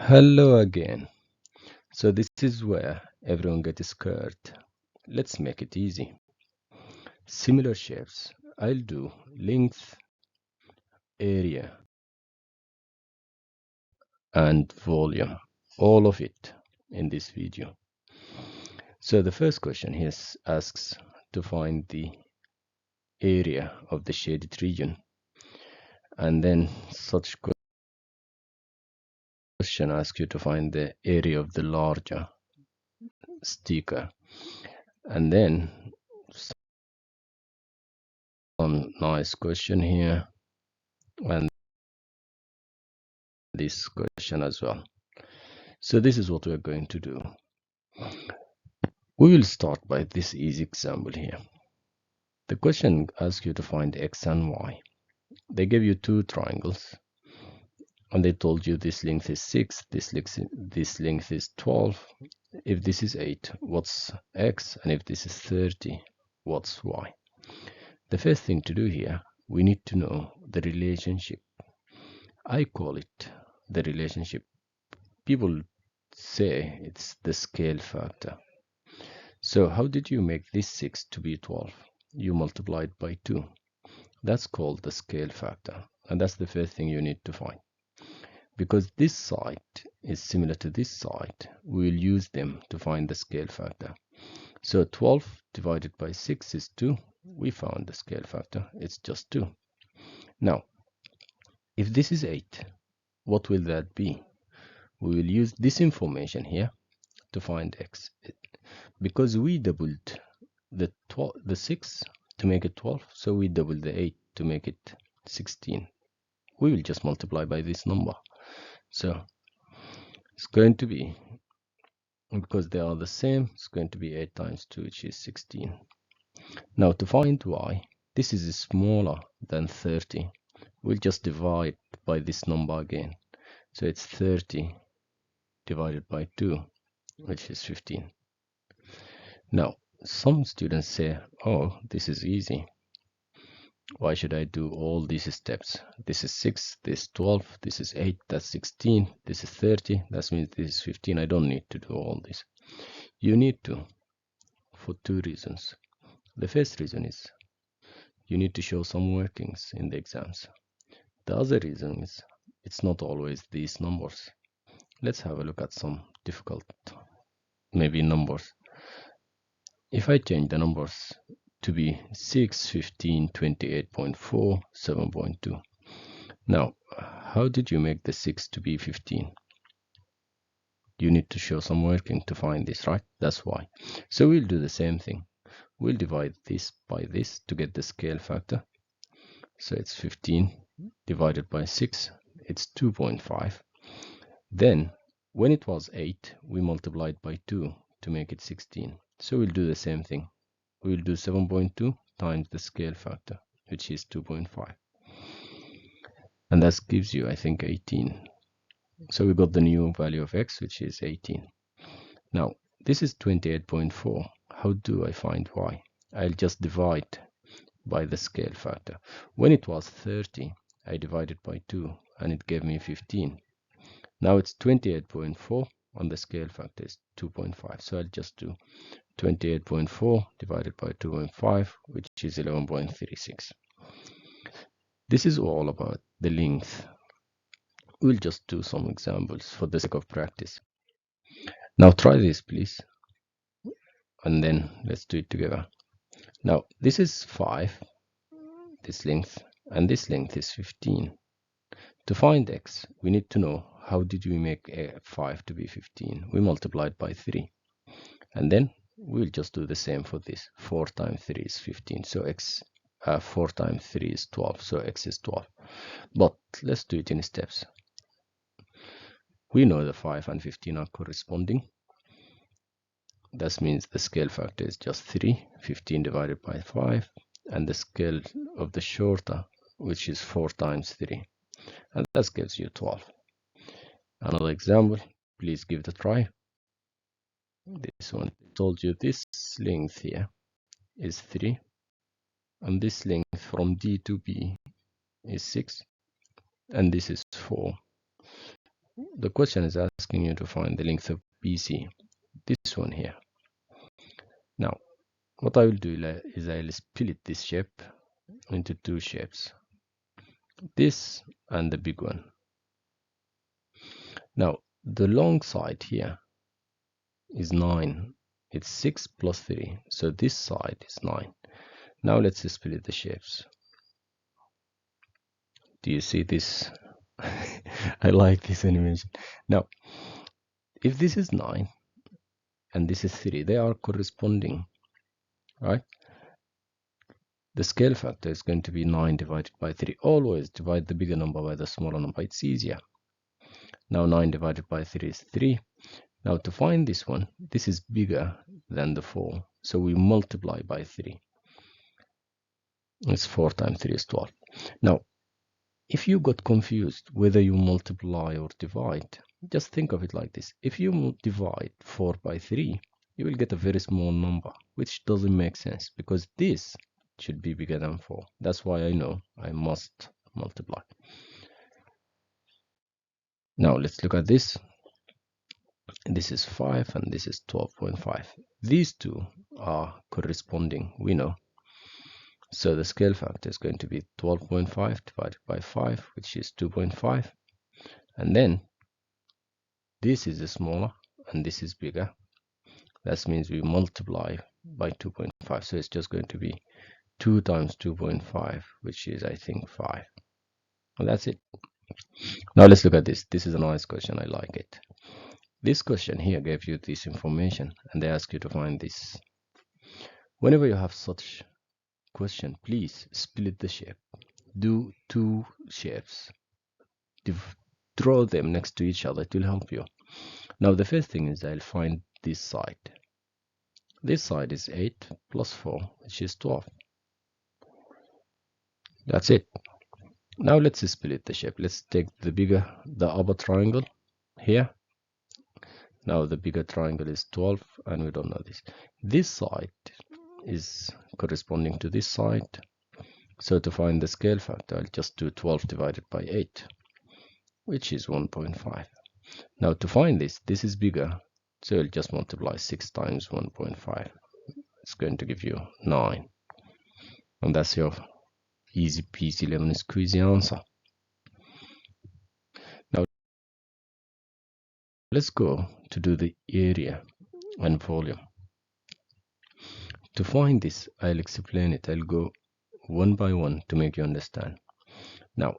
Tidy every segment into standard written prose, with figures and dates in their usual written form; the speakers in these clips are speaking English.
Hello again. So this is where everyone gets scared. Let's make it easy. Similar shapes. I'll do length, area, and volume. All of it in this video. So the first question here asks to find the area of the shaded region. And then such question asks you to find the area of the larger sticker. And then some nice question here. And this question as well. So this is what we're going to do. We will start by this easy example here. The question asks you to find x and y. They gave you two triangles and they told you this length is 6, this length is 12. If this is 8, what's x? And if this is 30, what's y? The first thing to do here, we need to know the relationship. I call it the relationship. People say it's the scale factor. So how did you make this 6 to be 12? You multiply it by 2. That's called the scale factor. And that's the first thing you need to find. Because this side is similar to this side, we'll use them to find the scale factor. So 12 divided by 6 is 2. We found the scale factor. It's just 2. Now, if this is 8, what will that be? We will use this information here to find x. Because we doubled the 6 to make it 12, so we double the 8 to make it 16. We will just multiply by this number. So it's going to be, because they are the same, it's going to be 8 times 2, which is 16. Now to find y, this is smaller than 30. We'll just divide by this number again. So it's 30 divided by 2, which is 15. Now, some students say, oh, this is easy. Why should I do all these steps? This is 6, this is 12, this is 8, that's 16, this is 30, that means this is 15. I don't need to do all this. You need to, for two reasons. The first reason is you need to show some workings in the exams. The other reason is it's not always these numbers. Let's have a look at some difficult, maybe numbers. If I change the numbers to be 6, 15, 28.4, 7.2. Now, how did you make the 6 to be 15? You need to show some working to find this, right? That's why. So we'll do the same thing. We'll divide this by this to get the scale factor. So it's 15 divided by 6. It's 2.5. Then, when it was 8, we multiplied by 2 to make it 16. So we'll do the same thing. We'll do 7.2 times the scale factor, which is 2.5. And that gives you, I think, 18. So we got the new value of x, which is 18. Now, this is 28.4. How do I find y? I'll just divide by the scale factor. When it was 30, I divided by 2, and it gave me 15. Now it's 28.4, and the scale factor is 2.5. So I'll just do 28.4 divided by 2.5, which is 11.36. This is all about the length. We'll just do some examples for the sake of practice. Now try this, please. And then let's do it together. Now, this is 5, this length, and this length is 15. To find x, we need to know how did we make 5 to be 15. We multiplied by 3. And then we'll just do the same for this. 4 times 3 is 15. So x 4 times 3 is 12. So x is 12. But let's do it in steps. We know the 5 and 15 are corresponding. That means the scale factor is just 3. 15 divided by 5. And the scale of the shorter, which is 4 times 3. And that gives you 12. Another example. Please give it a try. This one told you this length here is 3. And this length from D to B is 6. And this is 4. the question is asking you to find the length of BC, this one here. Now, what I will do is I'll split this shape into two shapes, this and the big one. Now, the long side here is 9. It's 6 plus 3, so this side is 9. Now let's split the shapes. Do you see this? I like this animation. Now, if this is 9 and this is 3, they are corresponding, right? The scale factor is going to be 9 divided by 3. Always divide the bigger number by the smaller number. It's easier. Now 9 divided by 3 is 3. Now to find this one, this is bigger than the 4. So we multiply by 3. It's 4 times 3 is 12. Now, if you got confused whether you multiply or divide, just think of it like this. If you divide 4 by 3, you will get a very small number, which doesn't make sense because this should be bigger than 4. That's why I know I must multiply. Now let's look at this. This is 5 and this is 12.5. These two are corresponding, we know. So the scale factor is going to be 12.5 divided by 5, which is 2.5. And then this is smaller and this is bigger. That means we multiply by 2.5. So it's just going to be 2 times 2.5, which is, I think, 5. And that's it. Now let's look at this. This is a nice question. I like it. This question here gave you this information and they ask you to find this. Whenever you have such question, please split the shape. Do two shapes. Draw them next to each other. It will help you. Now the first thing is I'll find this side. This side is 8 plus 4, which is 12. That's it. Now let's split the shape. Let's take the upper triangle here. Now the bigger triangle is 12 and we don't know this. This side is corresponding to this side. So to find the scale factor, I'll just do 12 divided by 8, which is 1.5. Now to find this is bigger. So I'll just multiply 6 times 1.5. It's going to give you 9. And that's your easy peasy lemon squeezy answer. Now let's go to do the area and volume. To find this, I'll explain it. I'll go one by one to make you understand. Now,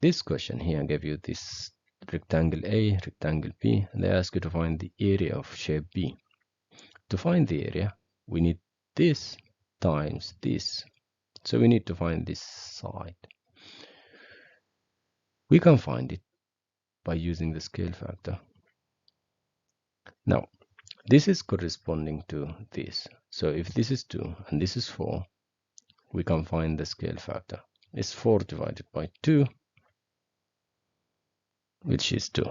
this question here gave you this rectangle A, rectangle B, and they ask you to find the area of shape B. To find the area, we need this times this. So we need to find this side. We can find it by using the scale factor. Now, this is corresponding to this. So if this is 2 and this is 4, we can find the scale factor. It's 4 divided by 2, which is 2.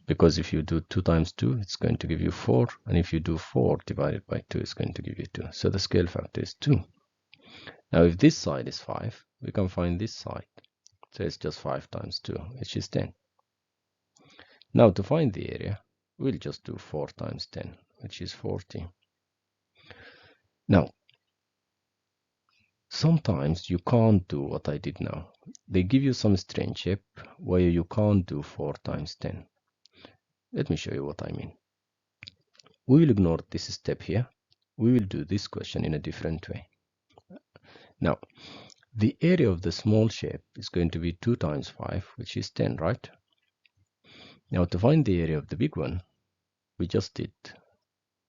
Because if you do 2 times 2, it's going to give you 4. And if you do 4 divided by 2, it's going to give you 2. So the scale factor is 2. Now, if this side is 5, we can find this side. So it's just 5 times 2, which is 10. Now, to find the area, we'll just do 4 times 10, which is 40. Now, sometimes you can't do what I did now. They give you some strange shape where you can't do 4 times 10. Let me show you what I mean. We will ignore this step here. We will do this question in a different way. Now, the area of the small shape is going to be 2 times 5, which is 10, right? Now, to find the area of the big one, we just did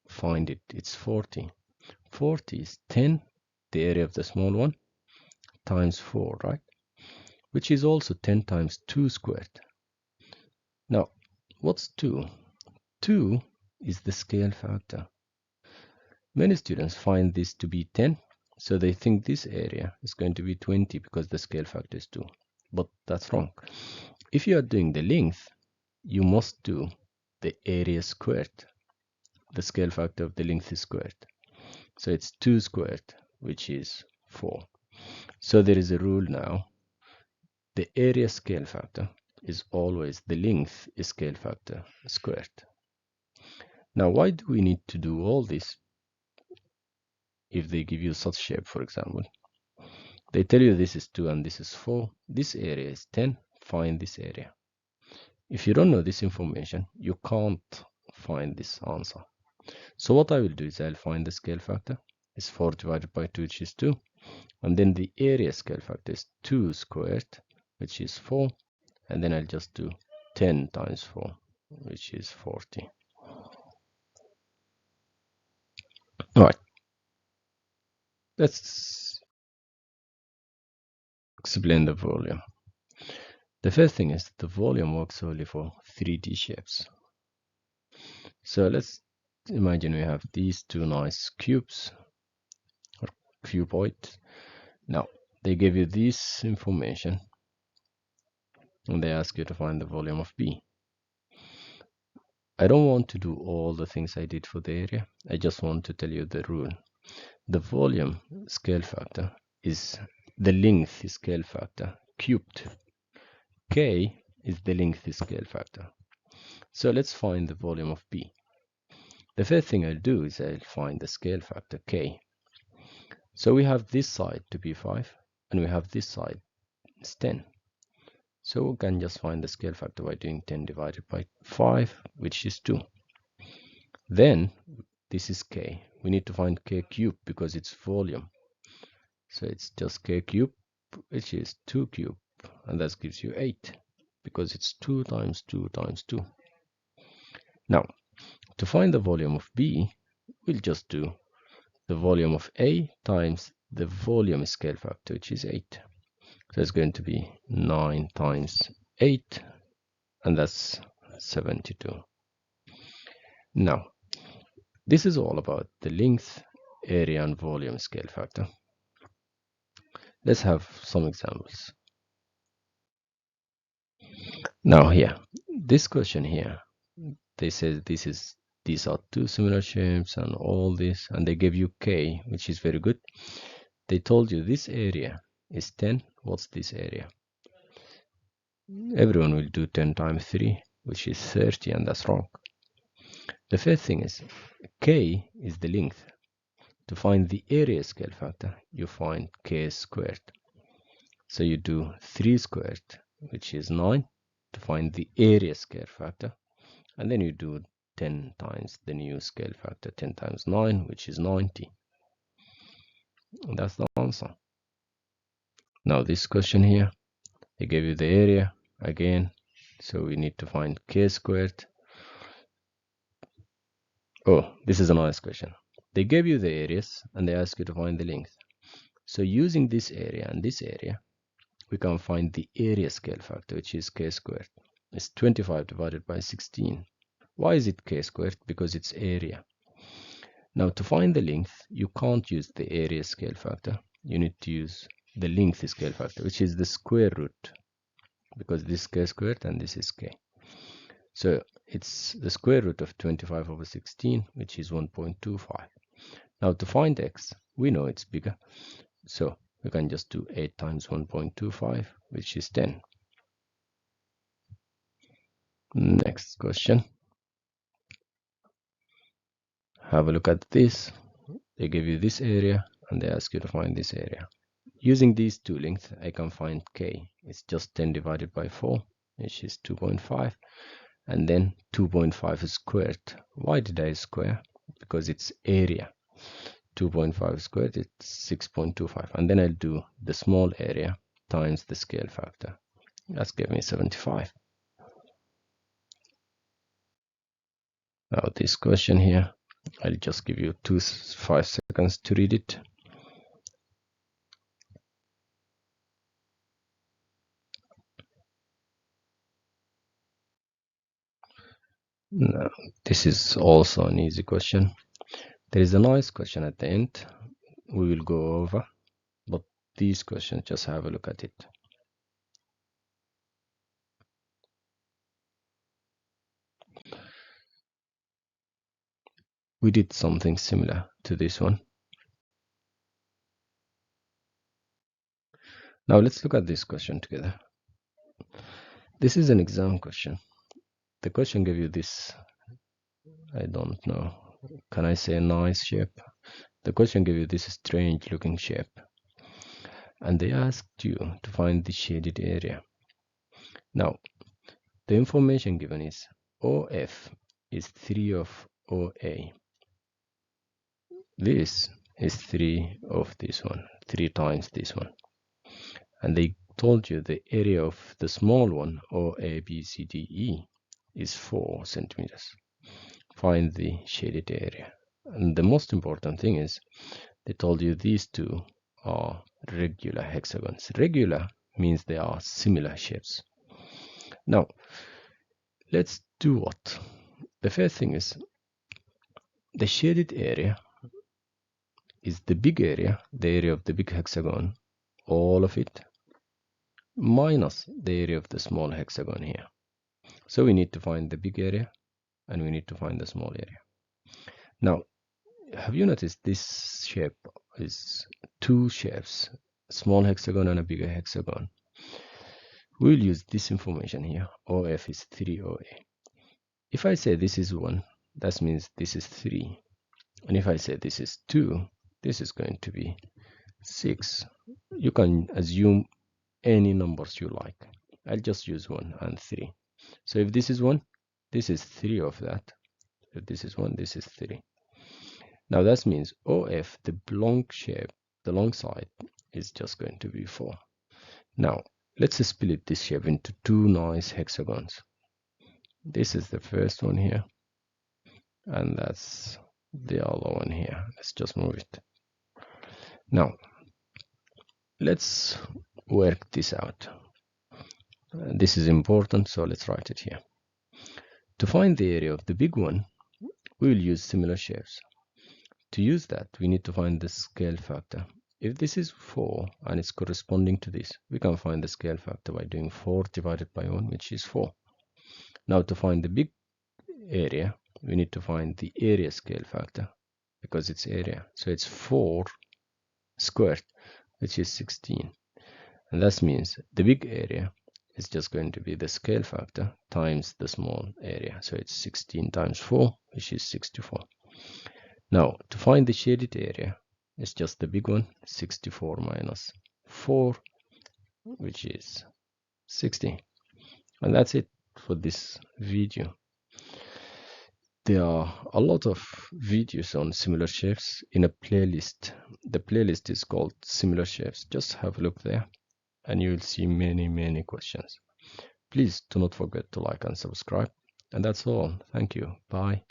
find it. It's 40. 40 is 10, the area of the small one, times 4, right? Which is also 10 times 2 squared. Now, what's 2? 2 is the scale factor. Many students find this to be 10, so they think this area is going to be 20 because the scale factor is 2. But that's wrong. If you are doing the length, you must do the area squared. The scale factor of the length is squared. So it's 2 squared, which is 4. So there is a rule now. The area scale factor is always the length scale factor squared. Now, why do we need to do all this if they give you such shape, for example? They tell you this is 2 and this is 4. This area is 10. Find this area. If you don't know this information, you can't find this answer. So what I will do is I'll find the scale factor. It's 4 divided by 2, which is 2. And then the area scale factor is 2 squared, which is 4. And then I'll just do 10 times 4, which is 40. All right. Let's explain the volume. The first thing is the volume works only for 3D shapes. So let's imagine we have these two nice cubes or cuboids. Now they give you this information and they ask you to find the volume of B. I don't want to do all the things I did for the area. I just want to tell you the rule. The volume scale factor is the length scale factor cubed. K is the length scale factor. So let's find the volume of B. The first thing I'll do is I'll find the scale factor K. So we have this side to be 5 and we have this side is 10. So we can just find the scale factor by doing 10 divided by 5, which is 2. Then this is K. We need to find K cubed because it's volume. So it's just K cubed, which is 2 cubed, and that gives you 8 because it's 2 times 2 times 2. Now, to find the volume of B, we'll just do the volume of A times the volume scale factor, which is 8. So it's going to be 9 times 8, and that's 72. Now, this is all about the length, area, and volume scale factor. Let's have some examples. Now here, this question here, they say these are two similar shapes and all this, and they gave you K, which is very good. They told you this area is 10. What's this area? Everyone will do 10 times 3, which is 30, and that's wrong. The first thing is K is the length. To find the area scale factor, you find K squared. So you do 3 squared, which is 9, to find the area scale factor. And then you do 10 times the new scale factor, 10 times 9, which is 90. And that's the answer. Now this question here, they gave you the area again. So we need to find K squared. Oh, this is a nice question. They gave you the areas and they ask you to find the length. So using this area and this area, we can find the area scale factor, which is K squared. It's 25 divided by 16. Why is it K squared? Because it's area. Now to find the length, you can't use the area scale factor. You need to use the length scale factor, which is the square root, because this is K squared and this is K. So it's the square root of 25 over 16, which is 1.25. Now to find x, we know it's bigger. So we can just do 8 times 1.25, which is 10. Next question. Have a look at this. They give you this area and they ask you to find this area. Using these two lengths, I can find K. It's just 10 divided by 4, which is 2.5. And then 2.5 squared. Why did I square? Because it's area. 2.5 squared, it's 6.25. And then I'll do the small area times the scale factor. That's giving me 75. Now this question here, I'll just give you 5 seconds to read it. Now, this is also an easy question. There is a nice question at the end we will go over, but these questions, just have a look at it. We did something similar to this one. Now let's look at this question together. This is an exam question. The question gave you this, I don't know, can I say nice shape? The question gave you this strange looking shape. And they asked you to find the shaded area. Now, the information given is OF is 3 of OA. This is 3 of this one, 3 times this one. And they told you the area of the small one, OABCDE, is 4 centimeters. Find the shaded area. And the most important thing is they told you these two are regular hexagons. Regular means they are similar shapes. Now, let's do what? The first thing is the shaded area is the big area, the area of the big hexagon, all of it, minus the area of the small hexagon here. So we need to find the big area and we need to find the small area. Now, have you noticed this shape is two shapes, a small hexagon and a bigger hexagon? We'll use this information here. OF is 3OA. If I say this is 1, that means this is 3. And if I say this is 2, this is going to be 6. You can assume any numbers you like. I'll just use 1 and 3. So if this is 1, this is 3 of that. If this is 1, this is 3. Now that means OF, the long shape, the long side, is just going to be 4. Now, let's split this shape into two nice hexagons. This is the first one here, and that's the other one here. Let's just move it. Now, let's work this out. This is important, so let's write it here. To find the area of the big one, we will use similar shapes. To use that, we need to find the scale factor. If this is 4 and it's corresponding to this, we can find the scale factor by doing 4 divided by 1, which is 4. Now to find the big area, we need to find the area scale factor because it's area. So it's 4 squared, which is 16. And that means the big area is just going to be the scale factor times the small area. So it's 16 times 4, which is 64. Now, to find the shaded area, it's just the big one, 64 minus 4, which is 60. And that's it for this video. There are a lot of videos on similar shapes in a playlist. The playlist is called Similar Shapes. Just have a look there and you will see many questions. Please do not forget to like and subscribe. And that's all. Thank you. Bye.